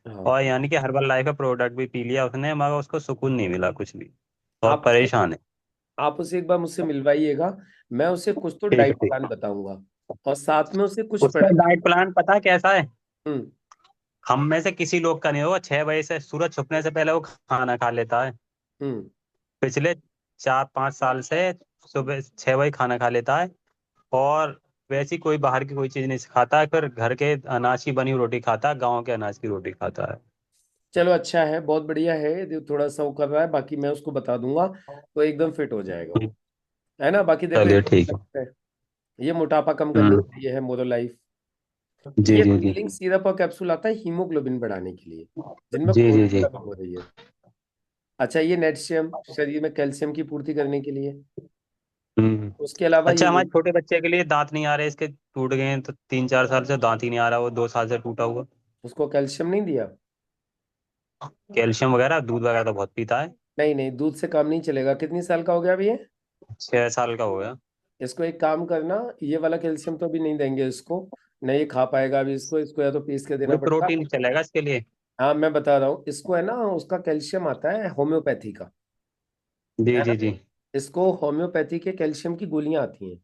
हाँ, और यानी कि हर्बल लाइफ का प्रोडक्ट भी पी लिया उसने, मगर उसको सुकून नहीं मिला कुछ भी। बहुत आप उसे परेशान है। आप उसे एक बार मुझसे मिलवाइएगा। मैं उसे कुछ तो ठीक है, डाइट ठीक। प्लान बताऊंगा, और साथ में उसे कुछ उसका प्रोडक्ट। डाइट प्लान पता है कैसा है? हम्म। हम में से किसी लोग का नहीं होगा, 6 बजे से सूरज छुपने से पहले वो खाना खा लेता है। हम्म। पिछले 4-5 साल से सुबह 6 बजे खाना खा लेता है, और वैसी कोई बाहर की कोई चीज नहीं खाता है, फिर घर के अनाज की बनी हुई रोटी खाता है, गाँव के अनाज की रोटी खाता है। चलो अच्छा है, बहुत बढ़िया है, जो थोड़ा सा वो कर रहा है, बाकी मैं उसको बता दूंगा तो एकदम फिट हो जाएगा वो, है ना। बाकी देखो चलिए, एक ठीक है। है, ये मोटापा कम करने हम्म। के लिए है मोरो लाइफ। जी ये जी जी। फीलिंग सिरप और कैप्सूल आता है हीमोग्लोबिन बढ़ाने के लिए, जिनमें जी खून जी की जी। कमी हो रही है। अच्छा, ये नेटशियम शरीर में कैल्शियम की पूर्ति करने के लिए। हम्म। उसके अलावा अच्छा, ये, हमारे छोटे बच्चे के लिए दांत नहीं आ रहे, इसके टूट गए हैं, तो 3-4 साल से दांत ही नहीं आ रहा, वो 2 साल से टूटा हुआ। उसको कैल्शियम नहीं दिया। कैल्शियम वगैरह, दूध वगैरह तो बहुत पीता है। नहीं नहीं, दूध से काम नहीं चलेगा। कितनी साल का हो गया अभी ये? 6 साल का हो गया। इसको एक काम करना, ये वाला कैल्शियम तो अभी नहीं देंगे इसको, नहीं खा पाएगा अभी इसको, इसको या तो पीस के देना वही पड़ेगा। प्रोटीन चलेगा इसके लिए। हाँ मैं बता रहा हूँ, इसको है ना, उसका कैल्शियम आता है होम्योपैथी का, जी है ना। जी जी। इसको होम्योपैथी के कैल्शियम की गोलियां आती हैं,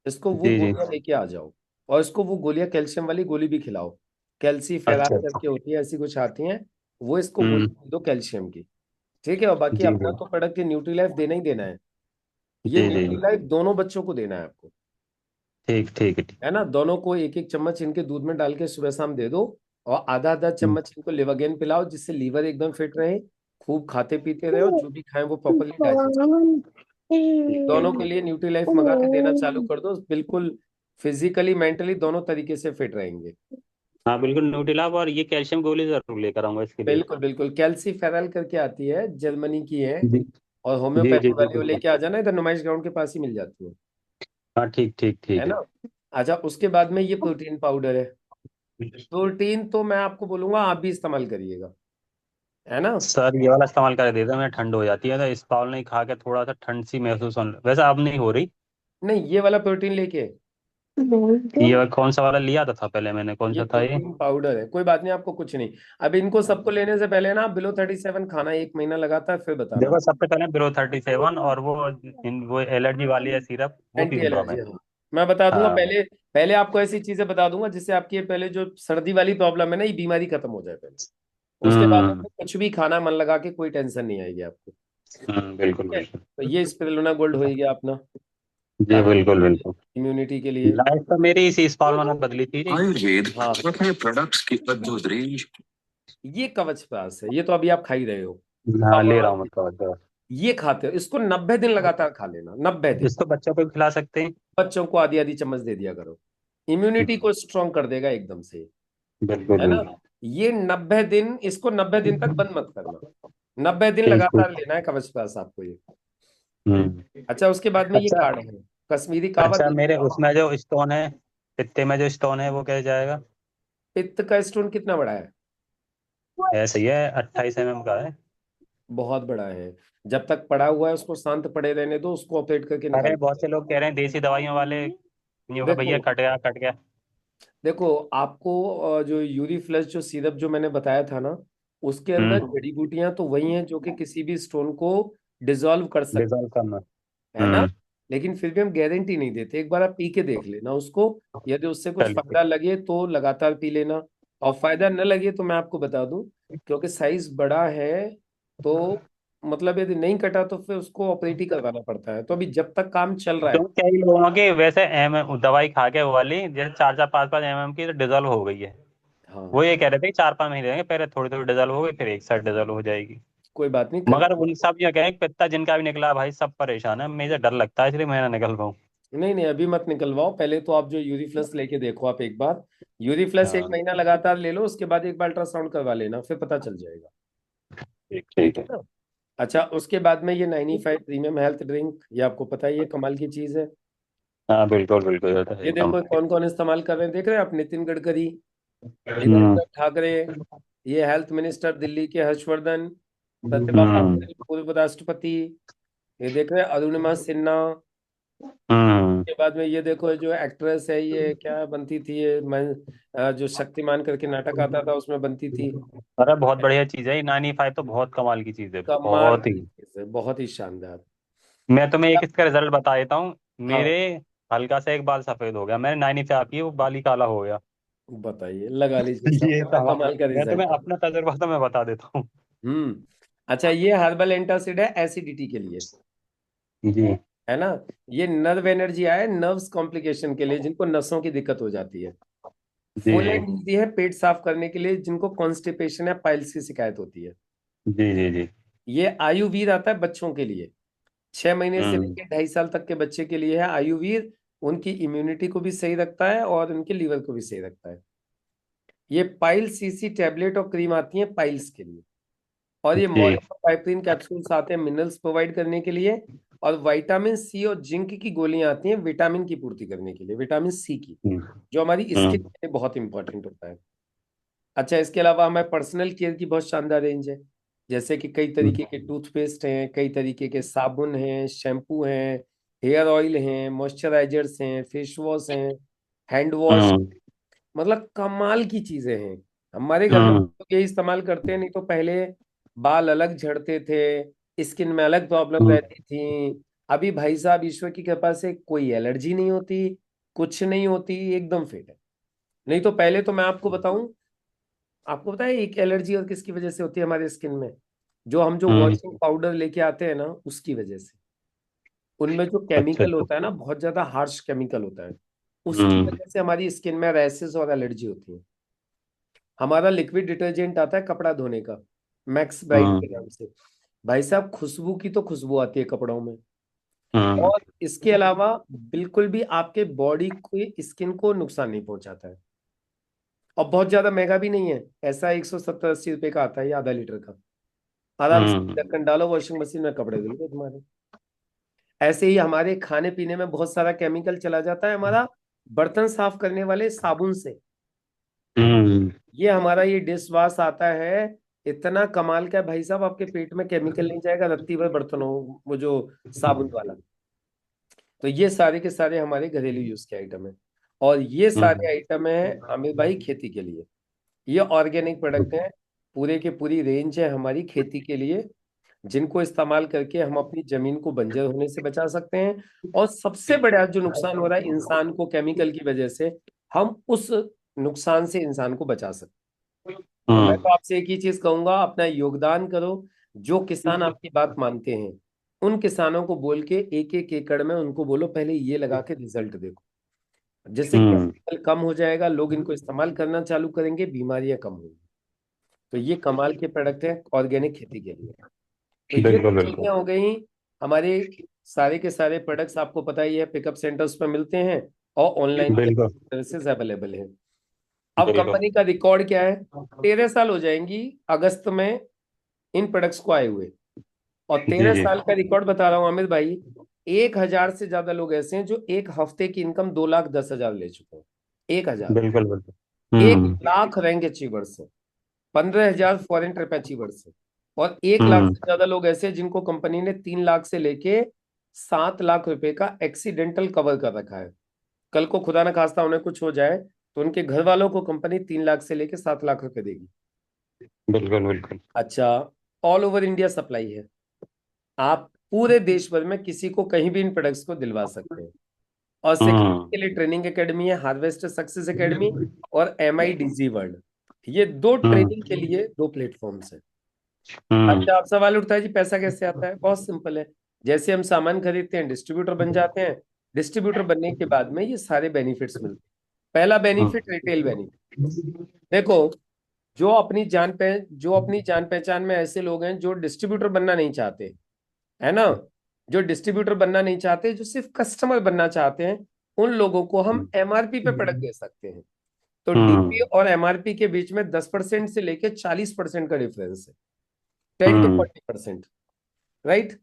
इसको वो जी जी। गोलियां लेके आ जाओ, और इसको वो गोलियां कैल्शियम वाली गोली भी खिलाओ। कैल्सी फेराल अच्छा अच्छा। करके होती है, ऐसी कुछ आती हैं, वो इसको गोली हम्म। दे दो कैल्शियम की। ठीक है, और बाकी जी अपना जी तो प्रोडक्ट ये न्यूट्री लाइफ देना ही देना है। ये जी जी न्यूट्री जी। लाइफ दोनों बच्चों को देना है आपको, ठीक ठीक है, ठीक। है ना। दोनों को एक एक चम्मच इनके दूध में डाल के सुबह शाम दे दो, और आधा आधा हम्म। चम्मच इनको लिवागेन पिलाओ, जिससे लीवर एकदम फिट रहे। खूब खाते पीते रहो, जो भी खाएं वो प्रॉपरली डाइजेस्ट। ठीक है, दोनों के ठीक। लिए न्यूट्री लाइफ मंगा के देना चालू कर दो, बिल्कुल फिजिकली मेंटली दोनों तरीके से फिट रहेंगे। हाँ बिल्कुल, न्यूट्रीलाब और ये कैल्शियम गोली जरूर लेकर आऊंगा इसके लिए। बिल्कुल बिल्कुल, कैल्सी फेरल करके आती है, जर्मनी की है। जी और जी जी होम्योपैथी जी वाली वो बिल्कुल। लेके आ जाना, इधर नुमाइश ग्राउंड के पास ही मिल जाती है। हाँ, ठीक ठीक है ठीक ना। है। अच्छा, उसके बाद में ये प्रोटीन पाउडर है। प्रोटीन तो मैं आपको बोलूंगा आप भी इस्तेमाल करिएगा, है ना। सर, ये वाला इस्तेमाल कर देता मैं, ठंड हो जाती है तो इस पावल नहीं खा के थोड़ा सा ठंड सी महसूस होने, वैसे अब नहीं हो रही। नहीं, ये वाला प्रोटीन लेके, ये कौन सा वाला लिया था पहले मैंने, कौन ये सा था ये? प्रोटीन पाउडर है, कोई बात नहीं, आपको कुछ नहीं। अब इनको सबको लेने से पहले ना बिलो 37 खाना 1 महीना लगातार, फिर बताना। देखो, सबसे पहले Bro 37, और वो एलर्जी वाली है सिरप, वो एंटी पीऊंगा एलर्जी, मैं। हाँ। मैं बता दूंगा हाँ। पहले, पहले आपको ऐसी चीजें बता दूंगा जिससे आपकी ये पहले जो सर्दी वाली प्रॉब्लम है ना, ये बीमारी खत्म हो जाए पहले। उसके बाद हम्म। आपको कुछ भी खाना मन लगा के, कोई टेंशन नहीं आएगी आपको। बिल्कुल ठीक है, बिल्कुल। तो ये स्पिरुलिना गोल्ड हो गया अपना, जी बिल्कुल ताकत बिल्कुल। इम्यूनिटी के लिए। लाइफ तो मेरी इसी इस पाल में बदली थी जी। आयुर्वेद हाँ, अपने प्रोडक्ट्स की अद्भुत रेंज। ये कवच प्राश है, ये तो अभी आप खा ही रहे हो। हाँ, ले रहा हूँ कमाल मैं की, तो। ये खाते हो, इसको 90 दिन लगातार खा लेना, 90 दिन। इसको बच्चों को भी खिला सकते हैं? बच्चों को आधी आधी चम्मच दे दिया करो, इम्यूनिटी को स्ट्रांग कर देगा एकदम से, बिल्कुल है ना। बिल्कुल। ये 90 दिन, इसको 90 दिन तक बंद मत करना, 90 दिन ठीक ठीक। लगातार लेना है कवच प्राश आपको ये। हम्म। अच्छा, उसके बाद में ये अच्छा। कार्ड है कश्मीरी कावा अच्छा, दिल। मेरे उसमें जो स्टोन है, पित्ते में जो स्टोन है, वो कैसे जाएगा? पित्त का स्टोन कितना बड़ा है? ऐसे ही है, 28 mm का है। बहुत बड़ा है। जब तक पड़ा हुआ है उसको शांत पड़े रहने दो, उसको ऑपरेट करके अरे निकाल। बहुत से लोग कह रहे हैं देसी दवाइयों वाले, नहीं होगा भैया, देखो कट गया कट गया। देखो आपको जो यूरी फ्लश जो सिरप जो मैंने बताया था ना, उसके अंदर हम्म। जड़ी बूटियां तो वही हैं जो कि किसी भी स्टोन को डिसॉल्व कर सकती डिजोल्व करना। है ना। हम्म। लेकिन फिर भी हम गारंटी नहीं देते, एक बार आप पी के देख लेना उसको। यदि उससे कुछ चलिए। फायदा लगे तो लगातार पी लेना, और फायदा न लगे तो मैं आपको बता दूं, क्योंकि साइज बड़ा है, तो मतलब यदि नहीं कटा तो फिर उसको ऑपरेट ही करवाना पड़ता है। तो अभी जब तक काम चल रहा है। तो कई लोगों की वैसे एम दवाई खा के वो वाली, जैसे 4 4 5 5 mm की डिजोल्व हो गई है। हाँ, वो ये कह रहे थे कि 4 5 महीने लगेंगे, पहले थोड़ी थोड़ी डिजोल्व हो गई, फिर एक साथ डिजोल्व हो जाएगी। कोई बात नहीं मगर करवा। उन सब ये कहें, पित्ता जिनका भी निकला भाई सब परेशान है, मुझे डर लगता है, इसलिए मैं ना निकल पाऊँ। नहीं नहीं, अभी मत निकलवाओ, पहले तो आप जो यूरीफ्लस लेके देखो, आप एक बार यूरीफ्लस एक हाँ। महीना लगातार ले लो, उसके बाद एक बार अल्ट्रासाउंड करवा लेना, फिर पता चल जाएगा। ठीक ठीक ठीक है है। ना। अच्छा, उसके बाद में ये 95 प्रीमियम हेल्थ ड्रिंक, ये आपको पता ही है, कमाल की चीज है। हाँ बिल्कुल बिल्कुल, ये तो है ये एकदम। देखो कौन कौन इस्तेमाल कर रहे हैं, देख रहे हैं आप, नितिन गडकरी, इधर हम्म। उद्धव ठाकरे, ये हेल्थ मिनिस्टर दिल्ली के हर्षवर्धन, प्रतिभा हम्म। पाटिल पूर्व राष्ट्रपति, ये देख रहे हैं अरुणिमा सिन्हा। हम्म। के बाद में ये देखो जो एक्ट्रेस है, ये क्या बनती थी, ये मैं जो शक्तिमान करके नाटक आता था उसमें बनती थी। अरे बहुत बढ़िया चीज है ये, 95 तो बहुत कमाल की चीज है, कमाल बहुत ही। की चीज है, बहुत ही शानदार। मैं तुम्हें एक इसका रिजल्ट बता देता हूँ। हाँ, मेरे हल्का सा एक बाल सफेद हो गया, मैंने 95 की, वो बाल ही काला हो गया। बताइए, लगा लीजिए, सबसे ये बड़ा सवाल, कमाल का मैं तुम्हें रिजल्ट है। अपना तजुर्बा तो मैं बता देता हूँ। हम्म। अच्छा, ये हर्बल एंटासिड है एसिडिटी के लिए, जी है ना। ये नर्व एनर्जी आया, नर्व्स कॉम्प्लिकेशन के लिए, जिनको नसों की दिक्कत हो जाती है। जी जी फुल एंड ईजी है पेट साफ करने के लिए, जिनको कॉन्स्टिपेशन या पाइल्स की शिकायत होती है। जी जी जी। ये आयुर्वेद आता है बच्चों के लिए, 6 महीने से हम्म। लेकर 2.5 साल तक के बच्चे के लिए है आयुर्वेद। उनकी इम्यूनिटी को भी सही रखता है और उनके लीवर को भी सही रखता है। ये पाइल सीसी टैबलेट और क्रीम आती है पाइल्स के लिए, और ये जी। मोनोपाइपरीन कैप्सूल्स आते हैं मिनरल्स प्रोवाइड करने के लिए, और विटामिन सी और जिंक की गोलियां आती हैं विटामिन की पूर्ति करने के लिए, विटामिन सी की, हम्म। जो हमारी स्किन के लिए बहुत इंपॉर्टेंट होता है। अच्छा, इसके अलावा हमारे पर्सनल केयर की बहुत शानदार रेंज है, जैसे कि कई तरीके के टूथपेस्ट हैं, कई तरीके के साबुन हैं, शैम्पू हैं, हेयर ऑयल हैं, मॉइस्चराइजर्स हैं, फेस वॉश हैं, हैंड वॉश, हम्म। मतलब कमाल की चीजें हैं। हमारे घर में हम्म। तो यही इस्तेमाल करते हैं, नहीं तो पहले बाल अलग झड़ते थे, स्किन में अलग प्रॉब्लम हम्म। रहती थी। अभी भाई साहब ईश्वर की कृपा से कोई एलर्जी नहीं होती, कुछ नहीं होती, एकदम फिट है। नहीं तो पहले तो मैं आपको बताऊं, आपको पता है एक एलर्जी और किसकी वजह से होती है हमारे स्किन में? जो हम जो हम्म। वॉशिंग पाउडर लेके आते हैं ना, उसकी वजह से। उनमें जो अच्छा केमिकल अच्छा। होता है ना, बहुत ज्यादा हार्श केमिकल होता है, उसकी हम्म। वजह से हमारी स्किन में रैसेस और एलर्जी होती है। हमारा लिक्विड डिटर्जेंट आता है कपड़ा धोने का, मैक्स ब्राइट हम्म। के नाम से, भाई साहब खुशबू की तो खुशबू आती है कपड़ों में। हम्म। और इसके अलावा बिल्कुल भी आपके बॉडी को स्किन को नुकसान नहीं पहुंचाता है, और बहुत ज्यादा महंगा भी नहीं है, ऐसा 170-80 रुपए का आता है ये, आधा लीटर का। आराम से हम्म। ढक्कन डालो, वॉशिंग मशीन में कपड़े धुल गए तुम्हारे। ऐसे ही हमारे खाने पीने में बहुत सारा केमिकल चला जाता है हमारा बर्तन साफ करने वाले साबुन से। हम्म। ये हमारा ये डिश वॉश आता है, इतना कमाल का है भाई साहब, आपके पेट में केमिकल नहीं जाएगा रत्ती भर बर्तनों, वो जो साबुन वाला। तो ये सारे के सारे हमारे घरेलू यूज के आइटम है, और ये सारे हम्म। आइटम है आमिर भाई खेती के लिए। ये ऑर्गेनिक प्रोडक्ट हैं, पूरे के पूरी रेंज है हमारी खेती के लिए, जिनको इस्तेमाल करके हम अपनी जमीन को बंजर होने से बचा सकते हैं, और सबसे बड़ा जो नुकसान हो रहा है इंसान को केमिकल की वजह से, हम उस नुकसान से इंसान को बचा सकते हैं। तो मैं हम्म। तो आपसे एक ही चीज कहूंगा, अपना योगदान करो। जो किसान आपकी बात मानते हैं, उन किसानों को बोल के एक एक एकड़ में उनको बोलो पहले ये लगा के रिजल्ट देखो, जिससे हम्म। केमिकल कम हो जाएगा, लोग इनको इस्तेमाल करना चालू करेंगे, बीमारियां कम होंगी। तो ये कमाल के प्रोडक्ट है ऑर्गेनिक खेती के लिए। तो ये बिल्कुल तो बिल्कुल चीजें हो गई। हमारे सारे के सारे प्रोडक्ट्स आपको पता ही है पिकअप सेंटर्स पे मिलते हैं और ऑनलाइन बिल्कुल सर्विसेज अवेलेबल है। अब बिल्कुल। कंपनी का रिकॉर्ड क्या है? 13 साल हो जाएंगी अगस्त में इन प्रोडक्ट्स को आए हुए। और जी तेरह जी। साल का रिकॉर्ड बता रहा हूँ अमित भाई। 1,000 से ज्यादा लोग ऐसे हैं जो एक हफ्ते की इनकम 2,10,000 ले चुके हैं। 1,000। बिल्कुल बिल्कुल। 1 लाख रैंक अचीवर्स है। 15,000 फॉरेन ट्रिप अचीवर्स है। और 1 लाख हम्म से ज्यादा लोग ऐसे हैं जिनको कंपनी ने 3 लाख से लेके 7 लाख रुपए का एक्सीडेंटल कवर कर रखा है। कल को खुदा ना खास्ता उन्हें कुछ हो जाए तो उनके घर वालों को कंपनी 3 लाख से लेके 7 लाख रुपए देगी। बिल्कुल बिल्कुल। अच्छा, ऑल ओवर इंडिया सप्लाई है। आप पूरे देश भर में किसी को कहीं भी इन प्रोडक्ट्स को दिलवा सकते हैं। और सिक्योरिटी हम्म के लिए ट्रेनिंग एकेडमी है, हार्वेस्ट सक्सेस एकेडमी और MIDZ वर्ल्ड। ये दो हम्म ट्रेनिंग के लिए दो प्लेटफॉर्म्स है। हम्म अच्छा, आप सवाल उठता है जी पैसा कैसे आता है? बहुत सिंपल है। जैसे हम सामान खरीदते हैं डिस्ट्रीब्यूटर बन जाते हैं। डिस्ट्रीब्यूटर बनने के बाद में ये सारे बेनिफिट्स मिलते हैं। पहला बेनिफिट रिटेल बेनिफिट। देखो, जो अपनी जान पहचान में ऐसे लोग हैं जो डिस्ट्रीब्यूटर बनना नहीं चाहते, है ना, जो डिस्ट्रीब्यूटर बनना नहीं चाहते, जो सिर्फ कस्टमर बनना चाहते हैं, उन लोगों को हम MRP पे प्रोडक्ट दे सकते हैं। तो DP हम्म और MRP के बीच में 10% से लेके 40% का डिफरेंस है। 10 to हम्म 40%। राइट।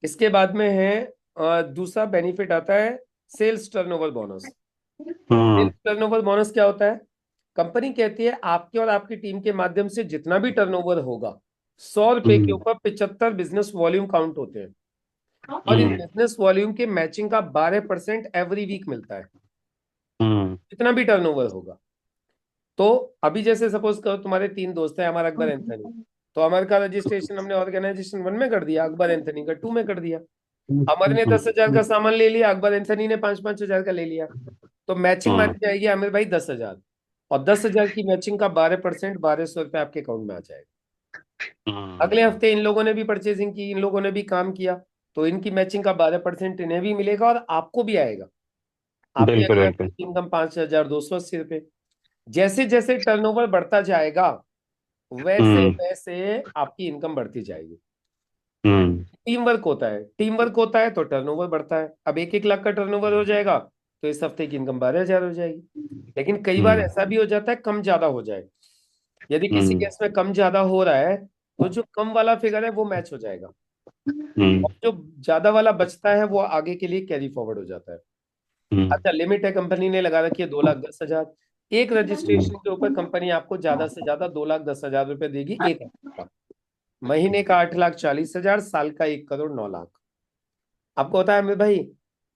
इसके बाद में है दूसरा बेनिफिट आता है सेल्स टर्नओवर बोनस। हम्म सेल्स टर्नओवर बोनस क्या होता है? कंपनी कहती है आपके और आपकी टीम के माध्यम से जितना भी टर्नओवर होगा, 100 रुपए के हम्म ऊपर 75 बिजनेस वॉल्यूम काउंट होते हैं। और इन हम्म बिजनेस वॉल्यूम के मैचिंग का 12% एवरी वीक मिलता है, हम्म जितना भी टर्नओवर होगा। तो अभी जैसे सपोज करो तुम्हारे 3 दोस्त हैं, हमारा अकबर एंथनी। तो अमर का रजिस्ट्रेशन हमने ऑर्गेनाइजेशन 1 में कर दिया, अकबर एंथनी का 2 में कर दिया। अमर ने 10,000 का सामान ले लिया, अकबर एंथनी ने 5,500 का ले लिया। तो मैचिंग हम्म मानी जाएगी आमिर भाई 10,000। और 10,000 की मैचिंग का 12%, 1,200 रुपये आपके अकाउंट में आ जाएगा। अगले हफ्ते इन लोगों ने भी परचेजिंग की, इन लोगों ने भी काम किया, तो इनकी मैचिंग का 12% इन्हें भी मिलेगा और आपको भी आएगा। आपके बिल्कुल अगले हफ्ते बिल्कुल। की इनकम 5,280 रुपये। जैसे जैसे टर्नओवर बढ़ता जाएगा वैसे हम्म वैसे आपकी इनकम बढ़ती जाएगी। हम्म टीम वर्क होता है, टीम वर्क होता है तो टर्नओवर बढ़ता है। अब 1-1 लाख का टर्नओवर हो जाएगा तो इस हफ्ते की इनकम 12,000 हो जाएगी। लेकिन कई बार हम्म ऐसा भी हो जाता है कम ज्यादा हो जाए। यदि किसी हम्म केस में कम ज्यादा हो रहा है तो जो कम वाला फिगर है वो मैच हो जाएगा। हम्म और जो ज्यादा वाला बचता है वो आगे के लिए कैरी फॉरवर्ड हो जाता है। हम्म अच्छा, लिमिट है कंपनी ने लगा रखी है 2,10,000। एक रजिस्ट्रेशन के ऊपर कंपनी आपको ज्यादा से ज्यादा 2,10,000 रुपए देगी एक हफ्ते का। महीने का 8,40,000, साल का 1,09,00,000। आपको होता है अमित भाई,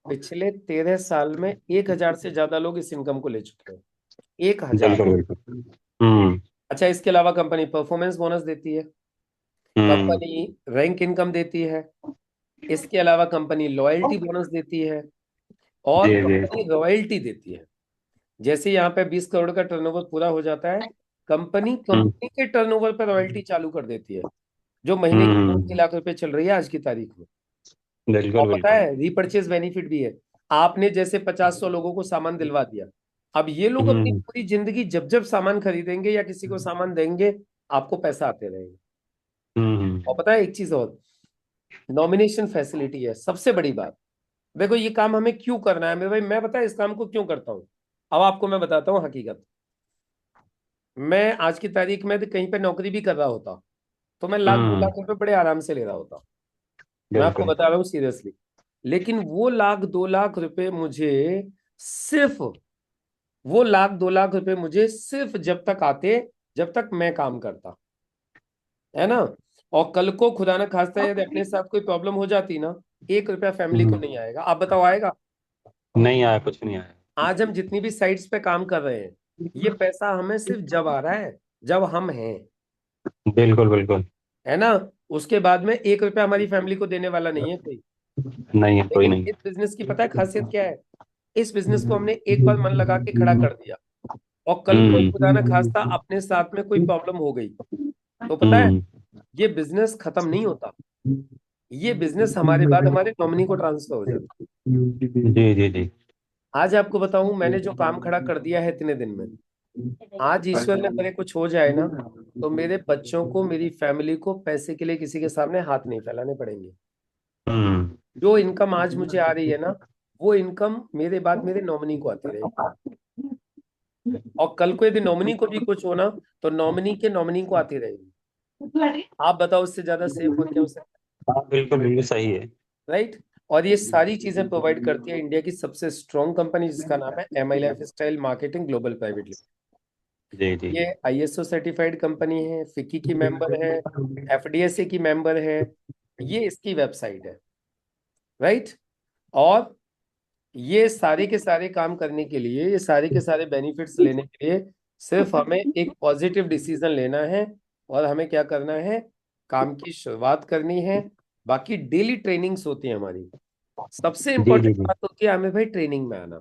पिछले 13 साल में 1,000 से ज्यादा लोग इस इनकम को ले चुके हैं। 1,000। बिल्कुल बिल्कुल। हम्म अच्छा, इसके अलावा कंपनी परफॉर्मेंस बोनस देती है, हम्म कंपनी रैंक इनकम देती है, इसके अलावा कंपनी लॉयल्टी बोनस देती है और जी जी। कंपनी रॉयल्टी देती है। जैसे यहाँ पे 20 करोड़ का टर्नओवर पूरा हो जाता है, कंपनी हम्म कंपनी के टर्नओवर पर रॉयल्टी चालू कर देती है, जो महीने की हम्म 2-3 लाख रुपए चल रही है आज की तारीख में। और बिल्कुल पता बिल्कुल। है रीपर्चेज बेनिफिट भी है। आपने जैसे 50-100 लोगों को सामान दिलवा दिया, अब ये लोग अपनी हम्म पूरी जिंदगी जब जब सामान खरीदेंगे या किसी को सामान देंगे, आपको पैसा आते रहेंगे। और हम्म पता है एक चीज और, नॉमिनेशन फैसिलिटी है सबसे बड़ी बात। देखो ये काम हमें क्यों करना है मेरे भाई, मैं पता है इस काम को क्यों करता हूँ। अब आपको मैं बताता हूँ हकीकत। मैं आज की तारीख में कहीं पे नौकरी भी कर रहा होता तो मैं लाख 2 लाख हम्म रुपए बड़े आराम से ले रहा होता। मैं आपको बिल्कुल। बता रहा हूँ सीरियसली। लेकिन वो 1,00,000 2 लाख रुपए मुझे सिर्फ वो 1,00,000 2 लाख रुपए मुझे सिर्फ जब तक आते जब तक मैं काम करता, है ना। और कल को खुदा ना खास्ता यदि अपने साथ कोई प्रॉब्लम हो जाती ना, 1 रुपया फैमिली को हम्म नहीं आएगा। आप बताओ आएगा? नहीं आया, कुछ नहीं आया। आज हम जितनी भी साइट्स पे काम कर रहे हैं, ये पैसा हमें सिर्फ जब आ रहा है जब हम हैं, बिल्कुल बिल्कुल। है ना। उसके बाद में 1 रुपया हमारी फैमिली को देने वाला नहीं है कोई। नहीं है, कोई लेकिन नहीं। इस बिजनेस की पता है खासियत क्या है? इस बिजनेस को हमने एक बार मन लगा के खड़ा कर दिया और कल को खुदा ना खास्ता हम्म अपने साथ में कोई प्रॉब्लम हो गई, तो पता है हम्म ये बिजनेस खत्म नहीं होता। ये बिजनेस हमारे बाद हमारे नॉमिनी को ट्रांसफर हो जाता जी जी जी। है। आज आपको बताऊं मैंने जो काम खड़ा कर दिया है इतने दिन में, आज ईश्वर ने करे कुछ हो जाए ना, तो मेरे बच्चों को, मेरी फैमिली को पैसे के लिए किसी के सामने हाथ नहीं फैलाने पड़ेंगे। हम्म। जो इनकम आज मुझे आ रही है ना, वो इनकम मेरे बाद मेरे नॉमिनी को आती रहेगी। और कल को यदि नॉमिनी को भी कुछ हो ना, तो नॉमिनी के नॉमिनी को आती रहेगी। आप बताओ, उससे ज्यादा सेफ और क्या हो सकता हाँ, बिल्कुल बिल्कुल सही है। है, राइट? और ये सारी चीजें प्रोवाइड करती है इंडिया की सबसे स्ट्रॉन्ग कंपनी, जिसका नाम है M I life style marketing global private limited. जी जी ये जी। आईएसओ सर्टिफाइड कंपनी है, फिक्की की मेंबर है, एफडीएसए की मेंबर है। ये इसकी वेबसाइट है, राइट? और ये सारे के सारे काम करने के लिए, ये सारे के सारे बेनिफिट्स लेने के लिए सिर्फ हमें एक पॉजिटिव डिसीजन लेना है, और हमें क्या करना है, काम की शुरुआत करनी है। बाकी डेली ट्रेनिंग्स होती है हमारी। सबसे जी जी इंपॉर्टेंट जी। बात होती है हमें भाई ट्रेनिंग में आना।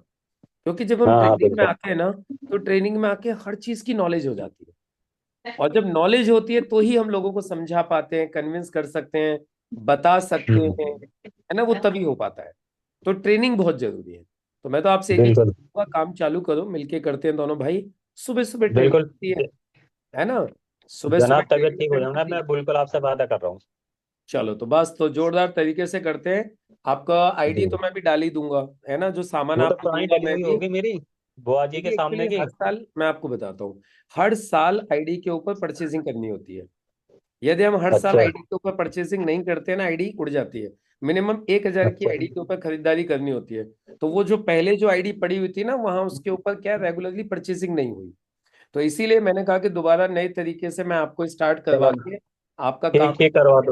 क्योंकि जब हम हाँ हाँ ट्रेनिंग में बिल्कुल। आते हैं ना, तो ट्रेनिंग में आके हर चीज की नॉलेज हो जाती है। और जब नॉलेज होती है तो ही हम लोगों को समझा पाते हैं, कन्विंस कर सकते हैं, बता सकते हम्म। हैं, है ना? वो तभी हो पाता है। तो ट्रेनिंग बहुत जरूरी है। तो मैं तो आपसे एक ही चीज बिल्कुल कहूंगा, काम चालू करो, मिलके करते हैं दोनों भाई। सुबह सुबह ट्रेनिंग बिल्कुल। होती है ना? सुबह सुबह जनाब तबीयत ट्रेनिंग ठीक हो करनी जाऊंगा, होती है। मैं बिल्कुल आपसे वादा कर रहा हूँ। चलो तो बस, तो जोरदार तरीके से करते हैं। आपका आईडी जी। तो मैं भी डाल ही दूंगा, है ना? जो सामान वो तो आपको पुरानी दूंगा डली मैं हुई भी। होगी मेरी, बुआ जी के देखिए, एक्चुअली सामने की। हर साल मैं आपको बताता हूँ, हर साल आईडी के ऊपर परचेसिंग करनी होती है। यदि हम हर साल अच्छा आईडी के ऊपर परचेसिंग नहीं करते हैं ना, आईडी उड़ जाती है। मिनिमम 1,000 की अच्छा। आईडी के ऊपर खरीदारी करनी होती है। तो वो जो पहले जो आईडी पड़ी हुई थी ना, वहां उसके ऊपर क्या रेगुलरली परचेसिंग नहीं हुई। तो इसीलिए मैंने कहा कि दोबारा नए तरीके से मैं आपको स्टार्ट चलो करवा के आपका ठीक काम ठीक करवा दो।